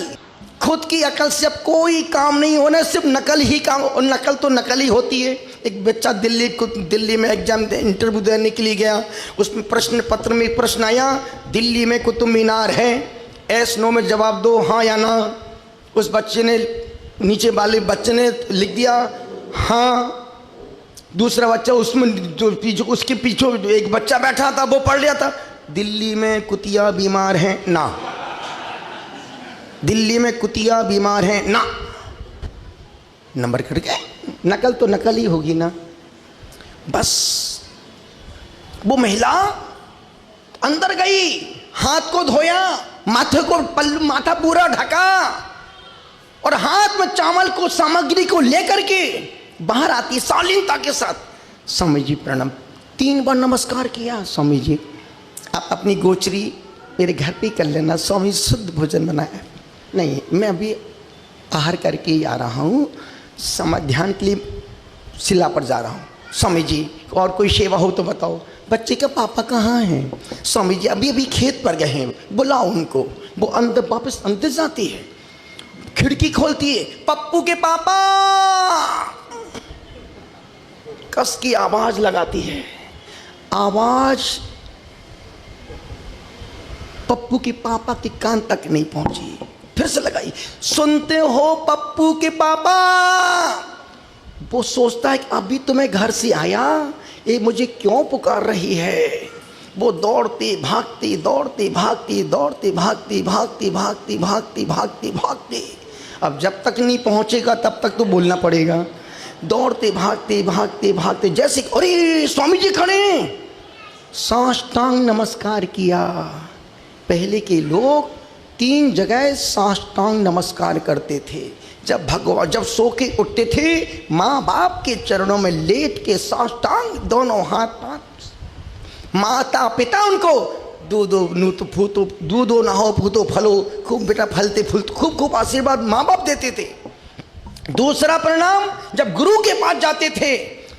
खुद की अकल से अब कोई काम नहीं होना, सिर्फ नकल ही काम, और नकल तो नकल ही होती है। एक बच्चा दिल्ली में एग्जाम इंटरव्यू देने के लिए गया, उसमें प्रश्न पत्र में प्रश्न आया, दिल्ली में कुतुब मीनार है, एस नो में जवाब दो, हाँ या ना। उस बच्चे ने, नीचे वाले बच्चे ने लिख दिया हाँ। दूसरा बच्चा उसमें जो उसके पीछे एक बच्चा बैठा था, वो पढ़ लिया था, दिल्ली में कुतिया बीमार हैं ना, दिल्ली में कुतिया बीमार हैं ना। नंबर कट गए। नकल तो नकल ही होगी ना। बस वो महिला अंदर गई, हाथ को धोया, माथे को माथा पूरा ढका, और हाथ में चावल को सामग्री को लेकर के बाहर आती शालीनता के साथ, स्वामी जी प्रणाम, 3 बार नमस्कार किया। स्वामी जी आप अपनी गोचरी मेरे घर पे कर लेना, स्वामी शुद्ध भोजन बनाया। नहीं, मैं अभी आहार करके ही आ रहा हूँ, ध्यान के लिए शिला पर जा रहा हूँ। स्वामी जी और कोई सेवा हो तो बताओ। बच्चे का पापा कहाँ हैं? स्वामी जी अभी अभी खेत पर गए हैं, बुलाओ उनको। वो अंदर वापस अंदर जाती है, खिड़की खोलती है, पप्पू के पापा, कस की आवाज लगाती है। आवाज पप्पू के पापा के कान तक नहीं पहुंची, फिर से लगाई, सुनते हो पप्पू के पापा? वो सोचता है कि अभी तो मैं घर से आया, ये मुझे क्यों पुकार रही है। वो दौड़ते भागते दौड़ते भागते दौड़ते भागते भागते भागते भागते भागते भागते, अब जब तक नहीं पहुंचेगा तब तक तो बोलना पड़ेगा। दौड़ते भागते भागते भागते, जैसे अरे स्वामी जी खड़े, साष्टांग नमस्कार किया। पहले के लोग 3 जगह साष्टांग नमस्कार करते थे। जब भगवान जब सो के उठते थे, माँ बाप के चरणों में लेट के साष्टांग, दोनों हाथ, माता पिता उनको दूधो नूतो फूतो, दूधो नहो फूतो फलो, खूब बेटा फलते फूलते, खूब खूब आशीर्वाद माँ बाप देते थे। दूसरा परिणाम, जब गुरु के पास जाते थे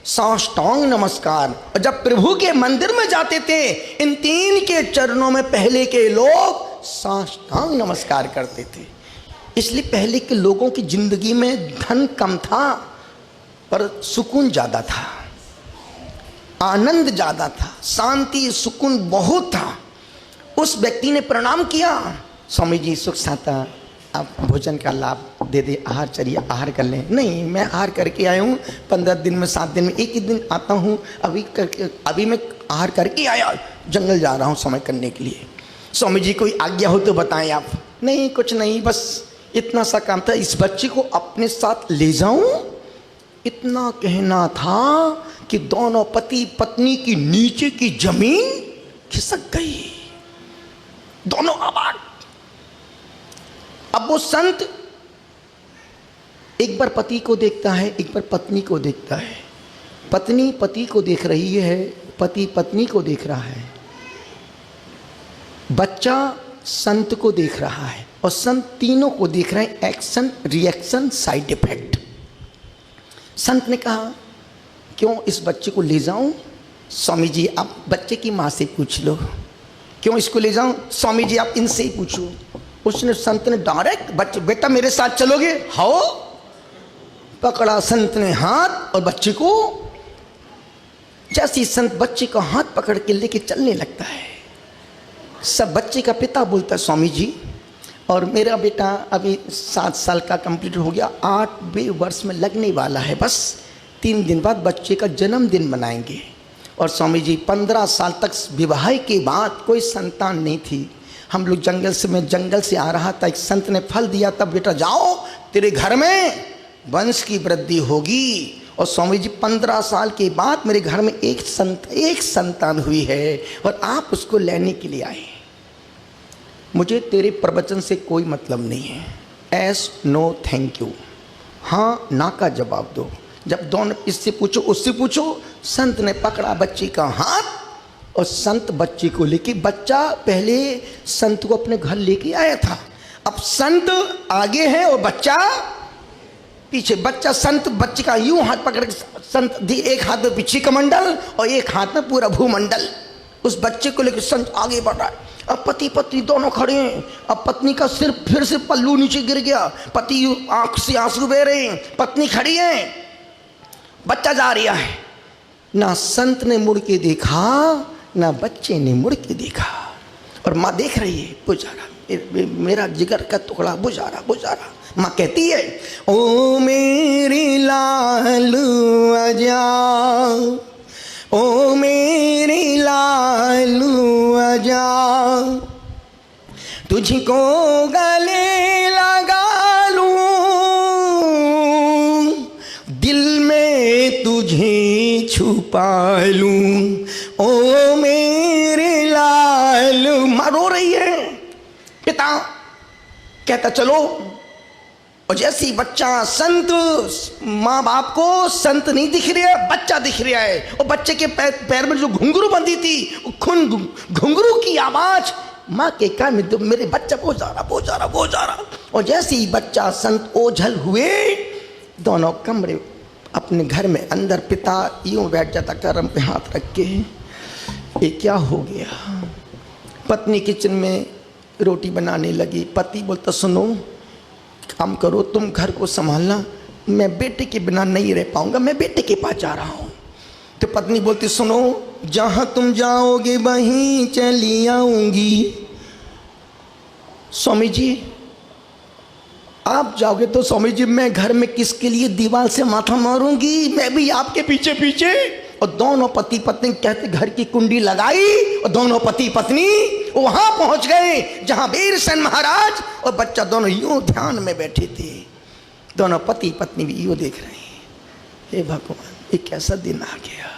साष्टांग नमस्कार, और जब प्रभु के मंदिर में जाते थे, इन 3 के चरणों में पहले के लोग साष्टांग नमस्कार करते थे। इसलिए पहले के लोगों की जिंदगी में धन कम था पर सुकून ज़्यादा था, आनंद ज़्यादा था, शांति सुकून बहुत था। उस व्यक्ति ने प्रणाम किया, स्वामी जी सुख साता आप भोजन का लाभ दे दे, आहार चलिए आहार कर लें। नहीं, मैं आहार करके आया हूँ, 15 दिन में 7 दिन में एक ही दिन आता हूँ, अभी मैं आहार करके आया, जंगल जा रहा हूँ समय करने के लिए। स्वामी जी कोई आज्ञा हो तो बताएं आप। नहीं कुछ नहीं, बस इतना सा काम था, इस बच्चे को अपने साथ ले जाऊं, इतना कहना था कि दोनों पति पत्नी की नीचे की जमीन खिसक गई, दोनों अवाक। अब वो संत एक बार पति को देखता है, एक बार पत्नी को देखता है, पत्नी पति को देख रही है, पति पत्नी को देख रहा है, बच्चा संत को देख रहा है, और संत तीनों को देख रहे हैं, एक्शन रिएक्शन साइड इफेक्ट। संत ने कहा क्यों इस बच्चे को ले जाऊं? स्वामी जी आप बच्चे की माँ से पूछ लो। क्यों इसको ले जाऊं? स्वामी जी आप इनसे ही पूछो। उसने, संत ने डायरेक्ट, बच्चे बेटा मेरे साथ चलोगे? हाँ। पकड़ा संत ने हाथ, और बच्चे को, जैसे संत बच्चे का हाथ पकड़ के लेके चलने लगता है, सब बच्चे का पिता बोलता है स्वामी जी, और मेरा बेटा अभी 7 साल का कंप्लीट हो गया, 8वें वर्ष में लगने वाला है, बस 3 दिन बाद बच्चे का जन्मदिन मनाएंगे। और स्वामी जी 15 साल तक विवाह के बाद कोई संतान नहीं थी, हम लोग मैं जंगल से आ रहा था, एक संत ने फल दिया, तब बेटा जाओ तेरे घर में वंश की वृद्धि होगी। और स्वामी जी 15 साल के बाद मेरे घर में एक संतान हुई है, और आप उसको लेने के लिए आए। मुझे तेरे प्रवचन से कोई मतलब नहीं है, एस नो थैंक यू, हाँ ना का जवाब दो। जब दोनों इससे पूछो उससे पूछो, संत ने पकड़ा बच्चे का हाथ, और संत बच्चे को लेके, बच्चा पहले संत को अपने घर लेके आया था, अब संत आगे है और बच्चा पीछे। बच्चा संत, बच्चे का यूं हाथ पकड़ के संत, एक हाथ में पीछे कमंडल और एक हाथ में पूरा भूमंडल। उस बच्चे को लेकर संत आगे बढ़ रहा है। अब पति पत्नी दोनों खड़े हैं। अब पत्नी का सिर फिर से पल्लू नीचे गिर गया, पति आंख से आंसू बह रहे हैं, पत्नी खड़ी है, बच्चा जा रहा है। ना संत ने मुड़ के देखा, ना बच्चे ने मुड़ के देखा, और माँ देख रही है, बुझारा मेरा जिगर का टुकड़ा, बुझारा बुझारा। माँ कहती है, ओ मेरी लालू आजा, ओ मेरी लालू आजा, तुझको गले लगा लूं, दिल में तुझे छुपा लूं, ओ मेरे लालू। माँ रो रही है। पिता कहता चलो, और जैसे ही बच्चा संत, माँ बाप को संत नहीं दिख रहा है, बच्चा दिख रहा है। और बच्चे के पैर में जो घुंघरू बंधी थी, घुंघरू की आवाज माँ के कान में, तो मेरे बच्चा बोझारा बोझारा बोझारा। और जैसे ही बच्चा संत ओझल हुए, दोनों कमरे अपने घर में अंदर, पिता यूं बैठ जाता करम पे हाथ रख के, ये क्या हो गया। पत्नी किचन में रोटी बनाने लगी। पति बोलता, सुनो काम करो, तुम घर को संभालना, मैं बेटे के बिना नहीं रह पाऊंगा, मैं बेटे के पास जा रहा हूं। तो पत्नी बोलती, सुनो, जहां तुम जाओगे वहीं चली आऊंगी। स्वामी जी आप जाओगे तो स्वामी जी मैं घर में किसके लिए दीवार से माथा मारूंगी, मैं भी आपके पीछे पीछे। और दोनों पति पत्नी कहते घर की कुंडी लगाई और दोनों पति पत्नी वहां पहुंच गए जहां वीरसेन महाराज और बच्चा दोनों यूं ध्यान में बैठे थे। दोनों पति पत्नी भी यूं देख रहे हैं, हे भगवान ये कैसा दिन आ गया।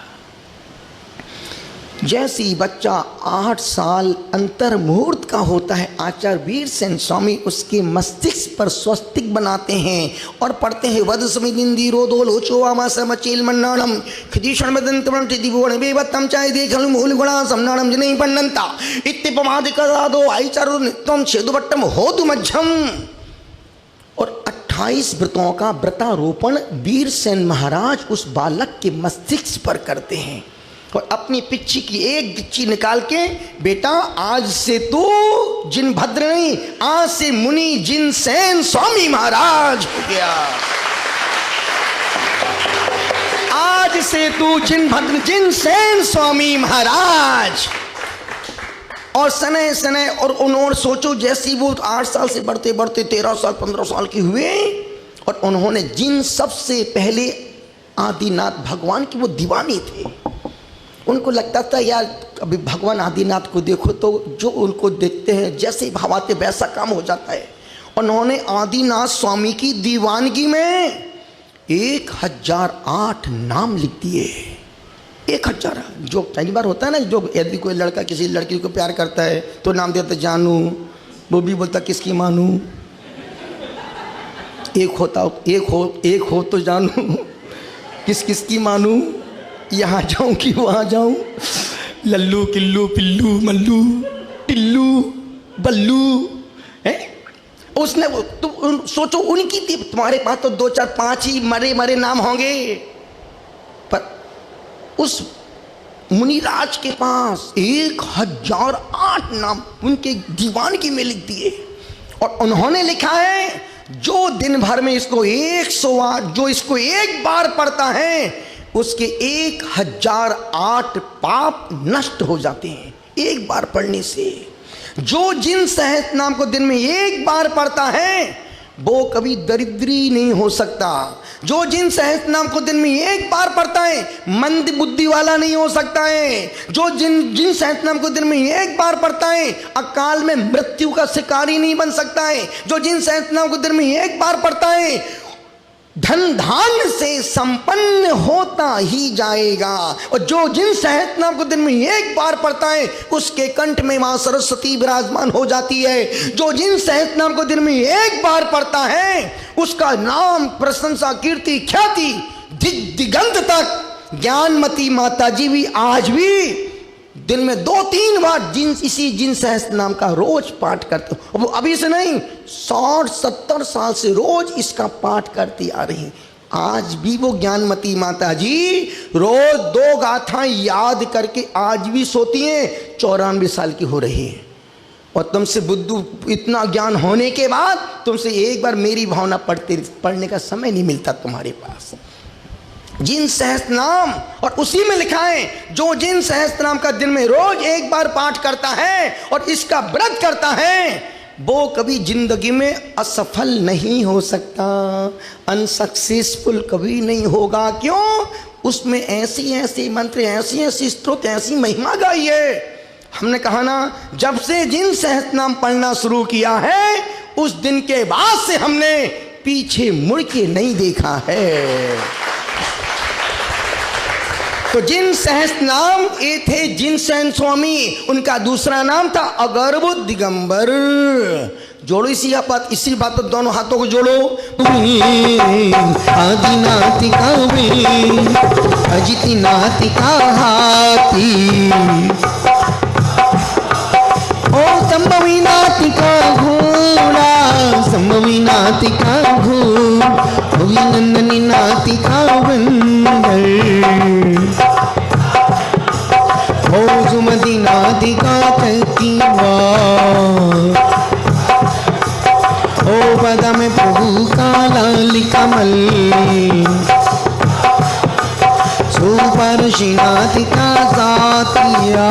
जैसे ही बच्चा 8 साल अंतर मुहूर्त का होता है, आचार्य वीरसेन स्वामी उसके मस्तिष्क पर स्वस्तिक बनाते हैं और पढ़ते हैं, वद समिदिंदी रोदो लोचो आमा समचेल मन्नाणम खिदीषण मदंतमं त्रिदिवोण बेवत्तम चाय देखलु मूल गुणा समनाणम जनै पन्नंता इत्तिपमादिकरादो आचार्य नित्यम छेदुवट्टम होदु मध्यम। और 28 व्रतों का व्रतारोपण वीरसेन महाराज उस बालक के मस्तिष्क पर करते हैं और अपनी पिच्ची की एक गिच्ची निकाल के, बेटा आज से तू जिन भद्र नहीं, आज से मुनि जिन सेन स्वामी महाराज हो गया। आज से तू जिन भद्र जिन सेन स्वामी महाराज। और सने सने, और उन्होंने सोचो जैसी वो 8 साल से बढ़ते बढ़ते 13 साल 15 साल के हुए, और उन्होंने जिन सबसे पहले आदिनाथ भगवान की वो दीवानी थे, उनको लगता था यार अभी भगवान आदिनाथ को देखो तो जो उनको देखते हैं जैसे भाव आते वैसा काम हो जाता है। उन्होंने आदिनाथ स्वामी की दीवानगी में 1008 नाम लिख दिए। 1000, जो पहली बार होता है ना, जो यदि कोई लड़का किसी लड़की को प्यार करता है तो नाम देता जानू, वो भी बोलता किसकी मानू, एक हो तो जानू, किस किस की मानू, यहाँ जाऊं कि वहाँ जाऊं, लल्लू किल्लू पिल्लू मल्लू टिल्लू बल्लू है। उसने तुम सोचो उनकी थी, तुम्हारे पास तो 2 4 5 ही मरे मरे नाम होंगे, पर उस मुनिराज के पास 1008 नाम उनके दीवानगी में लिख दिए। और उन्होंने लिखा है जो दिन भर में इसको 108, जो इसको एक बार पढ़ता है उसके 1008 पाप नष्ट हो जाते हैं एक बार पढ़ने से। जो जिन सहस्त्र नाम को दिन में एक बार पढ़ता है वो कभी दरिद्री नहीं हो सकता। जो जिन सहस्त्र नाम को दिन में एक बार पढ़ता है मंद बुद्धि वाला नहीं हो सकता है। जो जिन सहस्त्र नाम को दिन में एक बार पढ़ता है अकाल में मृत्यु का शिकारी नहीं बन सकता है। जो जिन सहस्त्र नाम को दिन में एक बार पढ़ता है धन धान्य से संपन्न होता ही जाएगा। और जो जिन सहस्त्र नाम को दिन में एक बार पढ़ता है उसके कंठ में मां सरस्वती विराजमान हो जाती है। जो जिन सहस्त्र नाम को दिन में एक बार पढ़ता है उसका नाम प्रशंसा कीर्ति ख्याति दिगंत तक। ज्ञानमती माता जी भी आज भी दिन में 2-3 बार इसी जिन सहस्त्र नाम का रोज पाठ करते हो। वो अभी से नहीं, 60-70 साल से रोज इसका पाठ करती आ रही। आज भी वो ज्ञानमती माता जी रोज 2 गाथाएं याद करके आज भी सोती हैं, 94 साल की हो रही है। और तुमसे बुद्धू इतना ज्ञान होने के बाद तुमसे एक बार मेरी भावना पढ़ने का समय नहीं मिलता तुम्हारे पास। जिन सहस्त्र नाम, और उसी में लिखा है जो जिन सहस्त्र नाम का दिन में रोज एक बार पाठ करता है और इसका व्रत करता है वो कभी जिंदगी में असफल नहीं हो सकता, अनसक्सेसफुल कभी नहीं होगा। क्यों? उसमें ऐसी ऐसी मंत्र, ऐसी ऐसी स्तोत्र, ऐसी महिमा गाई है। हमने कहा ना, जब से जिन सहस्त्र नाम पढ़ना शुरू किया है उस दिन के बाद से हमने पीछे मुड़ के नहीं देखा है। तो जिन सहस्त्र नाम ये थे जिनसेन स्वामी, उनका दूसरा नाम था अगरबुद्ध दिगंबर। जोड़ो इसी बात पर दोनों हाथों को जोड़ो। आदिनाथिका में अजिति नाथिका हाथी, ओ संभवी नाथिका घोड़ा, संभवी नाथिका घोड़ा, अभिनंदनी नाथिका बंदर, ओ सुमति नाथिका तकीवा, ओ पद में प्रभु का लाल कमल, सुपर्षि नाथिका सातिया,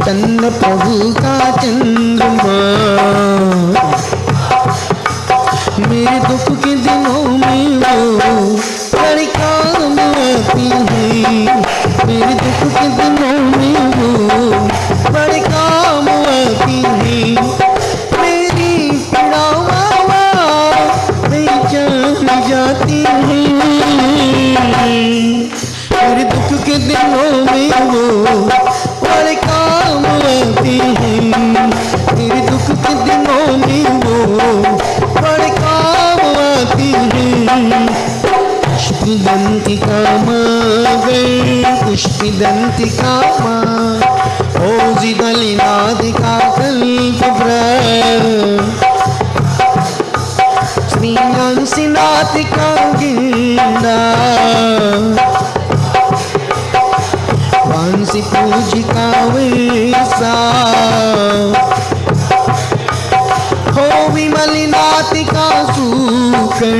चंद्र प्रभु का चंद्रमा, मेरे दुख के दिनों में वो बड़े काम आती है, मेरे दुख के दिनों में वो बड़े काम आती है, मेरी पीड़ावां नहीं जान जाती है, मेरे दुख के दिनों में वो बड़े काम आती है, मेरे दुख के दिनों में वो बड़े काम आती है। पुष्पिदंतिका माँ गए, पुष्पिदंतिका माँ, ओ जिदलिनादिका कल्पवृक्ष, श्रीयांसिनाथिका गिंडा, वांसी पूजिका वैसा, हो विमलिनाथिका सूकर,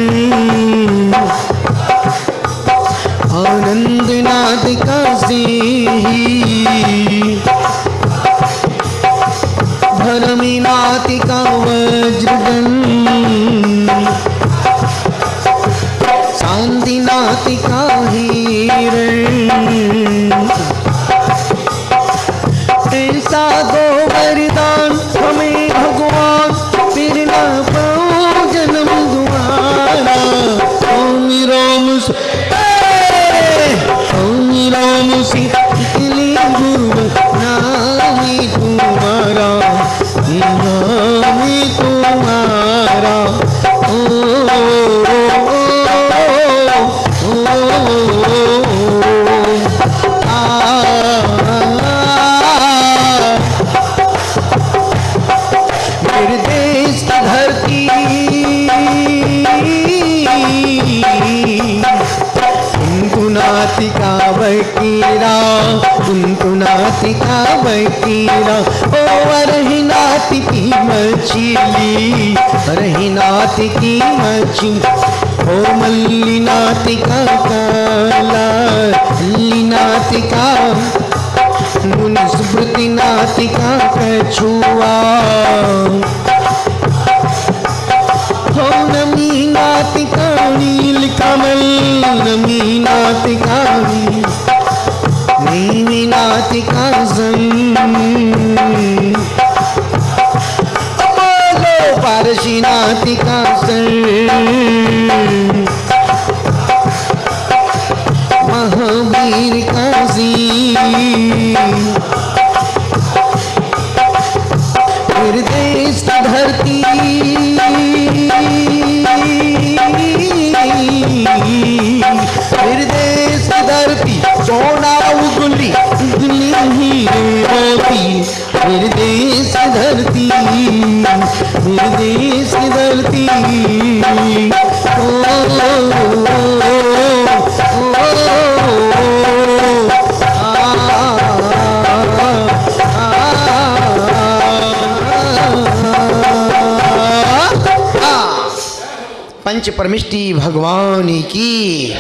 आनंदनाथिका सिंही, भरमीनाथिका वज्रदंड, शांतिनाथिका हिरण, ऐसा दो वरदान हमें भगवान, फिर ना पाओ जन्म दोबारा। ओम राम निकली गुरु नामी तुम्हारा, नामी तुम्हारा, मेरे देश की धरती नाथिका बकीरा, उनको नाथिका बकीरा, ओ रहीनाथ की मछली, रहीनाथ की मछली, ओ मल्लीनाथिका काला, मल्लीनाथिका, मुनि स्मृति नाथिका कछुआ, हो नमी नाथिका नील कमल, नमी नाथिका नीमी नाथिका सन, अपोलो पारसी नाथिका सन, महावीर काशी, फिर देश की धरती फिर देश की धरती सोना उगली उगली हीरे मोती, मेरे देश की धरती, मेरे देश की धरती। ओ, पंच परमिष्टि भगवान की।